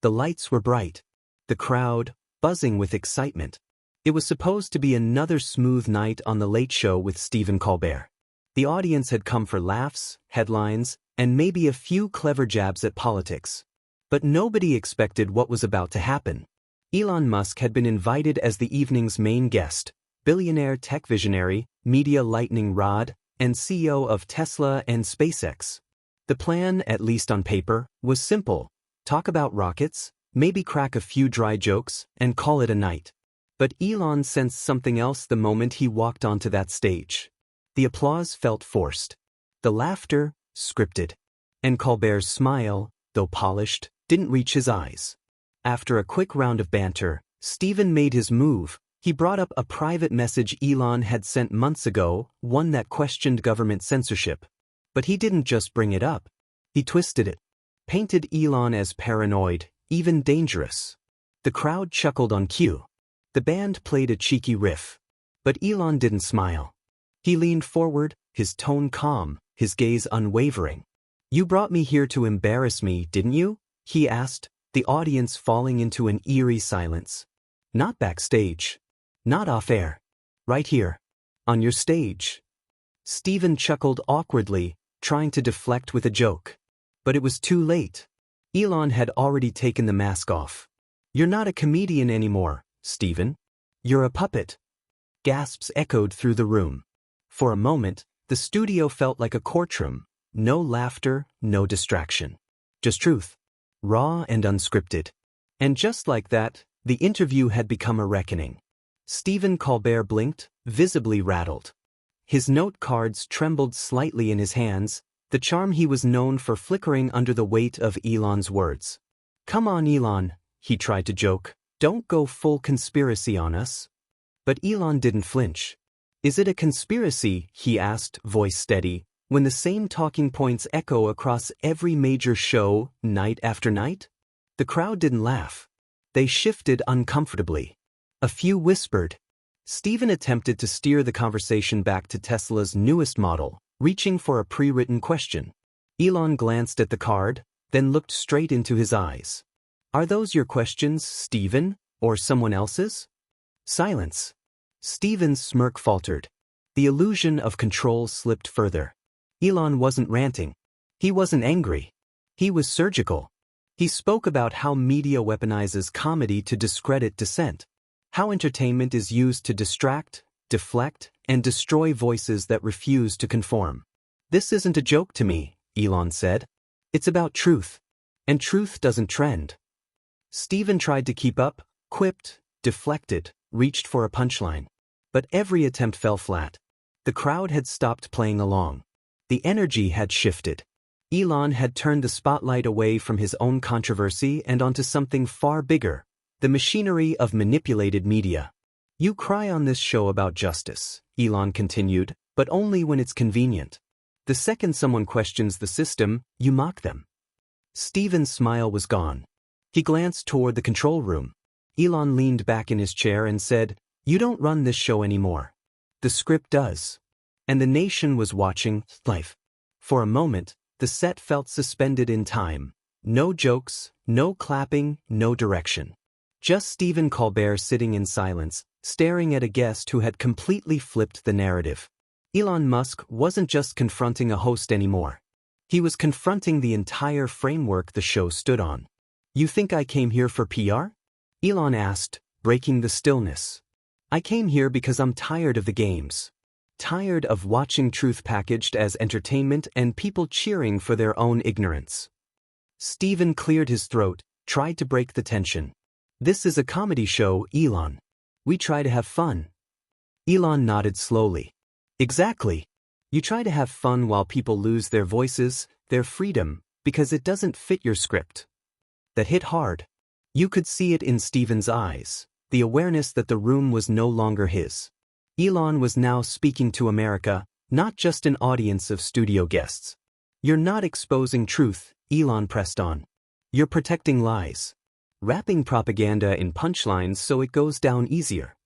The lights were bright. The crowd, buzzing with excitement. It was supposed to be another smooth night on The Late Show with Stephen Colbert. The audience had come for laughs, headlines, and maybe a few clever jabs at politics. But nobody expected what was about to happen. Elon Musk had been invited as the evening's main guest, billionaire tech visionary, media lightning rod, and CEO of Tesla and SpaceX. The plan, at least on paper, was simple: talk about rockets, maybe crack a few dry jokes, and call it a night. But Elon sensed something else the moment he walked onto that stage. The applause felt forced. The laughter, scripted. And Colbert's smile, though polished, didn't reach his eyes. After a quick round of banter, Stephen made his move. He brought up a private message Elon had sent months ago, one that questioned government censorship. But he didn't just bring it up. He twisted it. Painted Elon as paranoid, even dangerous. The crowd chuckled on cue. The band played a cheeky riff. But Elon didn't smile. He leaned forward, his tone calm, his gaze unwavering. "You brought me here to embarrass me, didn't you?" he asked, the audience falling into an eerie silence. "Not backstage. Not off-air. Right here. On your stage." Stephen chuckled awkwardly, trying to deflect with a joke. But it was too late. Elon had already taken the mask off. "You're not a comedian anymore, Stephen. You're a puppet." Gasps echoed through the room. For a moment, the studio felt like a courtroom. No laughter, no distraction. Just truth. Raw and unscripted. And just like that, the interview had become a reckoning. Stephen Colbert blinked, visibly rattled. His note cards trembled slightly in his hands, the charm he was known for flickering under the weight of Elon's words. "Come on, Elon," he tried to joke. "Don't go full conspiracy on us." But Elon didn't flinch. "Is it a conspiracy?" he asked, voice steady, "when the same talking points echo across every major show, night after night?" The crowd didn't laugh. They shifted uncomfortably. A few whispered. Stephen attempted to steer the conversation back to Tesla's newest model, reaching for a pre-written question. Elon glanced at the card, then looked straight into his eyes. "Are those your questions, Stephen, or someone else's?" Silence. Stephen's smirk faltered. The illusion of control slipped further. Elon wasn't ranting. He wasn't angry. He was surgical. He spoke about how media weaponizes comedy to discredit dissent. How entertainment is used to distract, deflect, and destroy voices that refuse to conform. "This isn't a joke to me," Elon said. "It's about truth. And truth doesn't trend." Stephen tried to keep up, quipped, deflected, reached for a punchline. But every attempt fell flat. The crowd had stopped playing along. The energy had shifted. Elon had turned the spotlight away from his own controversy and onto something far bigger. The machinery of manipulated media. "You cry on this show about justice," Elon continued, "but only when it's convenient. The second someone questions the system, you mock them." Stephen's smile was gone. He glanced toward the control room. Elon leaned back in his chair and said, "You don't run this show anymore. The script does." And the nation was watching live. For a moment, the set felt suspended in time. No jokes, no clapping, no direction. Just Stephen Colbert sitting in silence, staring at a guest who had completely flipped the narrative. Elon Musk wasn't just confronting a host anymore. He was confronting the entire framework the show stood on. "You think I came here for PR?" Elon asked, breaking the stillness. "I came here because I'm tired of the games. Tired of watching truth packaged as entertainment and people cheering for their own ignorance." Stephen cleared his throat, tried to break the tension. "This is a comedy show, Elon. We try to have fun." Elon nodded slowly. "Exactly. You try to have fun while people lose their voices, their freedom, because it doesn't fit your script." That hit hard. You could see it in Stephen's eyes, the awareness that the room was no longer his. Elon was now speaking to America, not just an audience of studio guests. "You're not exposing truth," Elon pressed on. "You're protecting lies. Wrapping propaganda in punchlines so it goes down easier."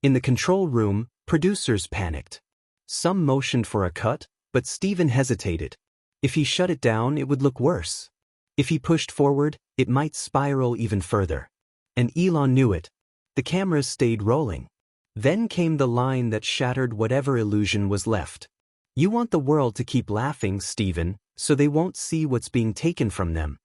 In the control room, producers panicked. Some motioned for a cut, but Stephen hesitated. If he shut it down, it would look worse. If he pushed forward, it might spiral even further. And Elon knew it. The cameras stayed rolling. Then came the line that shattered whatever illusion was left. You want the world to keep laughing, Stephen, so they won't see what's being taken from them.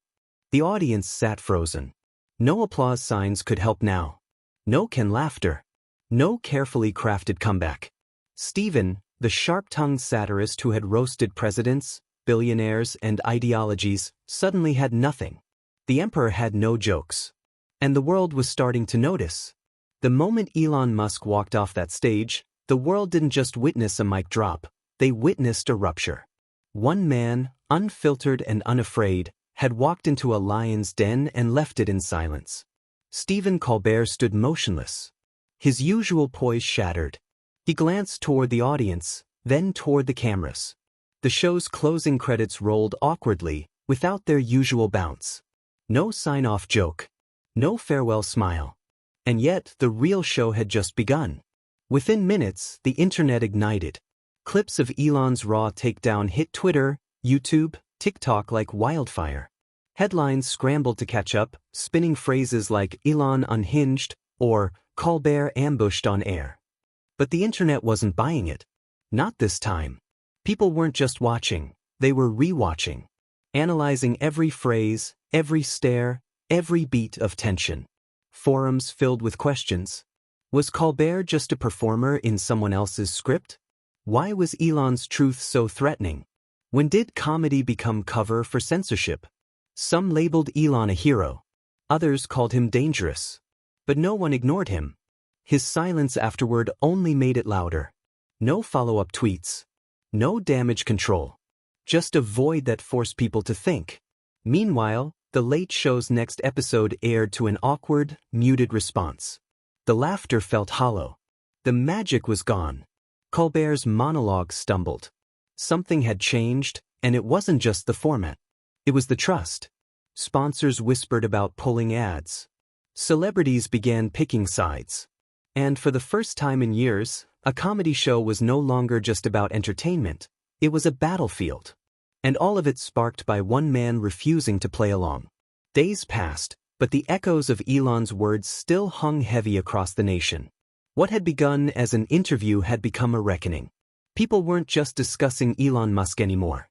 The audience sat frozen. No applause signs could help now. No canned laughter. No carefully crafted comeback. Stephen, the sharp-tongued satirist who had roasted presidents, billionaires, and ideologies, suddenly had nothing. The emperor had no jokes. And the world was starting to notice. The moment Elon Musk walked off that stage, the world didn't just witness a mic drop, they witnessed a rupture. One man, unfiltered and unafraid, had walked into a lion's den and left it in silence. Stephen Colbert stood motionless. His usual poise shattered. He glanced toward the audience, then toward the cameras. The show's closing credits rolled awkwardly, without their usual bounce. No sign-off joke. No farewell smile. And yet, the real show had just begun. Within minutes, the internet ignited. Clips of Elon's raw takedown hit Twitter, YouTube, TikTok like wildfire. Headlines scrambled to catch up, spinning phrases like Elon unhinged or Colbert ambushed on air. But the internet wasn't buying it. Not this time. People weren't just watching, they were rewatching. Analyzing every phrase, every stare, every beat of tension. Forums filled with questions. Was Colbert just a performer in someone else's script? Why was Elon's truth so threatening? When did comedy become cover for censorship? Some labeled Elon a hero. Others called him dangerous. But no one ignored him. His silence afterward only made it louder. No follow-up tweets. No damage control. Just a void that forced people to think. Meanwhile, The Late Show's next episode aired to an awkward, muted response. The laughter felt hollow. The magic was gone. Colbert's monologue stumbled. Something had changed, and it wasn't just the format. It was the trust. Sponsors whispered about pulling ads. Celebrities began picking sides. And for the first time in years, a comedy show was no longer just about entertainment. It was a battlefield. And all of it sparked by one man refusing to play along. Days passed, but the echoes of Elon's words still hung heavy across the nation. What had begun as an interview had become a reckoning. People weren't just discussing Elon Musk anymore.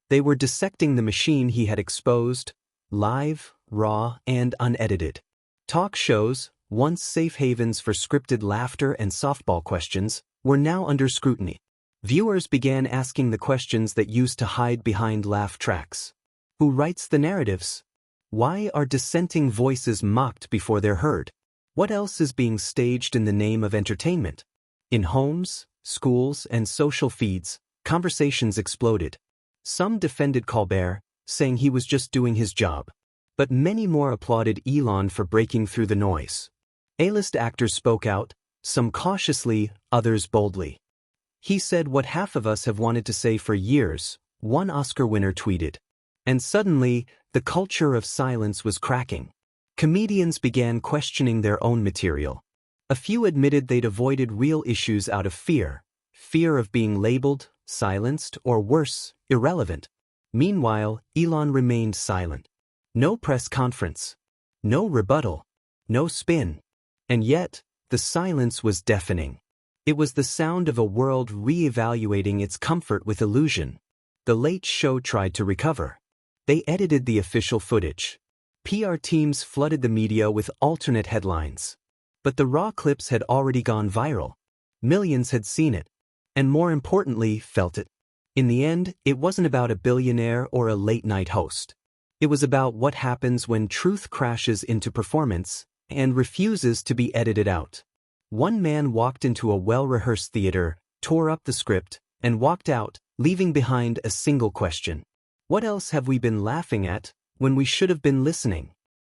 They were dissecting the machine he had exposed, live, raw, and unedited. Talk shows, once safe havens for scripted laughter and softball questions, were now under scrutiny. Viewers began asking the questions that used to hide behind laugh tracks. Who writes the narratives? Why are dissenting voices mocked before they're heard? What else is being staged in the name of entertainment? In homes, schools, and social feeds, conversations exploded. Some defended Colbert, saying he was just doing his job. But many more applauded Elon for breaking through the noise. A-list actors spoke out, some cautiously, others boldly. He said what half of us have wanted to say for years, one Oscar winner tweeted. And suddenly, the culture of silence was cracking. Comedians began questioning their own material. A few admitted they'd avoided real issues out of fear of being labeled, silenced, or worse, irrelevant. Meanwhile, Elon remained silent. No press conference. No rebuttal. No spin. And yet, the silence was deafening. It was the sound of a world re-evaluating its comfort with illusion. The Late Show tried to recover. They edited the official footage. PR teams flooded the media with alternate headlines. But the raw clips had already gone viral. Millions had seen it. And more importantly, felt it. In the end, it wasn't about a billionaire or a late-night host. It was about what happens when truth crashes into performance and refuses to be edited out. One man walked into a well-rehearsed theater, tore up the script, and walked out, leaving behind a single question. What else have we been laughing at when we should have been listening?